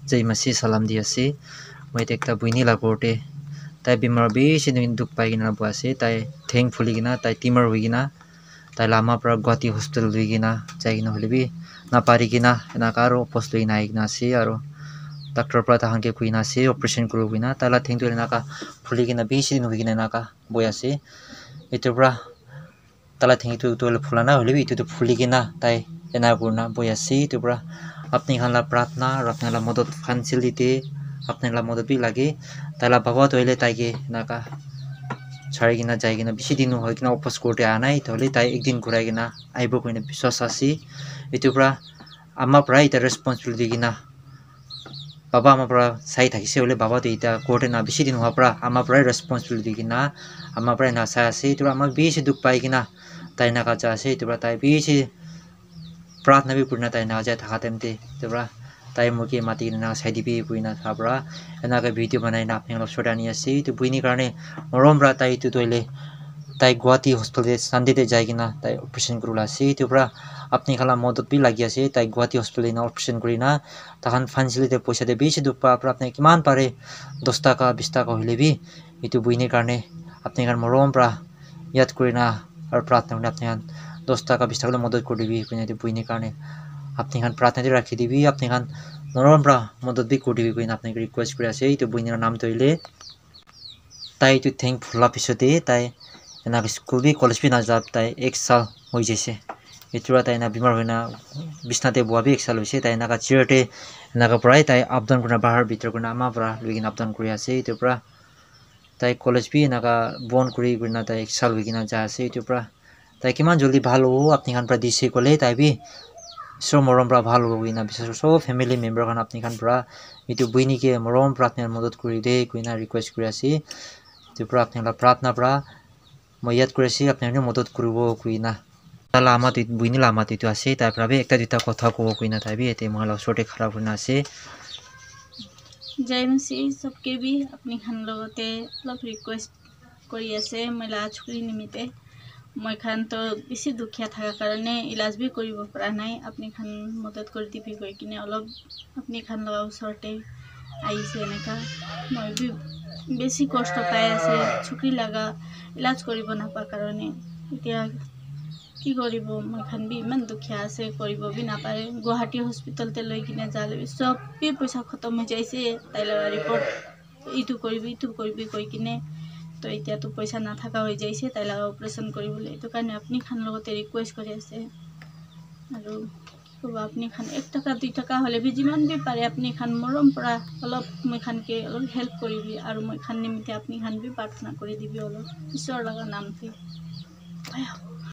Jai Masi salam di ase moi ekta buini la korte tai bimar bishi duk pai gina bu ase tai thankfully gina tai timar hui gina tai lama pra Guwahati hospital lui gina jai gina hoilebi na pari gina enaka aro post lui na gina ase aro doctor pra tahan ke kuina ase operation kuru kuina tala thank you enaka phuli gina bishi din hui gina enaka boi ase etu pra tala thank you to phulana hoilebi etu to phuli gina tai ena kurna boi ase etu pra apni khan la pratna apni la madad facility apni la madad bi lage tala baba toile tai ke enaka chari gina jai gina bishi din hoi gina opos korte anai tole tai ekdin gurai gina aibo koina biswas ase etu pra ama pra ita responsibility gina baba ama pra sai thakise hole baba to ita korte na bishi din hoa pra ama pra responsibility gina ama pra na sa ase etu ama bishi duk pai gina tai na ka cha ase etu pra tai bishi pratna bi kurna tai na ja thaka temte etu pra tai muki mati na sai dibi kuina tha pra enaka video banai na apni lo shodani ase etu buini karne morom pra tai tu toile tai Guwahati hospital de Sunday de jai gina tai operation kurula ase etu pra apni khala madad bi lagi ase tai Guwahati hospital na operation kurina tahan facility poisa de bishi duk pa pra apni kiman pare 10 taka 20 taka hoilebi etu buini karne apni kan morom pra yat kurina aro pratna kurina apni kan 10 taka 20 taka madad koribi kuina etu buini karne apni kan pratna de rakhi dibi apni kan morom pra madad bi koribi kuina apni request kuri ase etu buini naam toile tai tu thankful la pisode tai enaka school bi college bi na jab tai 1 saal hoi jaise etu ra tai na bimar hoina bisna te boa bi 1 saal hoise tai enaka chair te enaka parai tai up down kurna bahar bitor kurna ama pra lui gina up down kuri ase etu pra tai college bi enaka bon kuri kurna tai 1 saal hoi gina ja ase etu pra tai kiman joldi bhal ho apni khan pra dise kole tai bi so morom pra bhal ho gina bisas so family member khan apni khan pra etu buini ke morom pra apni madad kuri de kuina request kuri ase etu pra apni la pratna pra moi yat kuri ase apni madad kuribo kuina tala ama tu buini la ama tu ase tai pra bi ekta duita kotha kobo kuina tai bi ete mohala sote khara kurina ase Jai Masi सबके भी अपनी खान লগতে অলপ request কৰি আছে মই লাজ কৰি নিমিতে মই খান তো বেছি দুখীয়া থাকাৰ কাৰণে ইলাজ বি কৰিব পৰা নাই আপনি খান মদত কৰি দিবি গৈ কিনে অলপ আপনি খান লগা ওচৰতে আহিছে এনেকা মই বি বেছি কষ্ট পাই আছে চুকৰি লাগা ইলাজ কৰিব নাপা কাৰণে এতিয়া কি কৰিব মই খান বি ইমান দুখীয়া আছে কৰিব বি নাপাৰে গুৱাহাটী হস্পিটালতে লৈ কিনে যালে সব বি পইচা খতম হৈ যাইছে তাইলা ৰিপৰ্ট ইটো কৰিবি কৈ কিনে তো এতিয়া তো পইচা নাথাকা হৈ যাইছে তাইলা অপাৰেশ্যন কৰিবলৈ এটো কাৰণে আপনি খান লগতে ৰিকুৱেষ্ট কৰি আছে আৰু কি কব আপনি খান 1 টাকা 2 টাকা হলে বি যিমান বি পাৰে আপনি খান মৰম পৰা অলপ মই খানকে অলপ হেল্প কৰিবি আৰু মই খান নিমিতে আপনি খান বি প্ৰাৰ্থনা কৰি দিবি অলপ ঈশ্বৰ লগা নামতে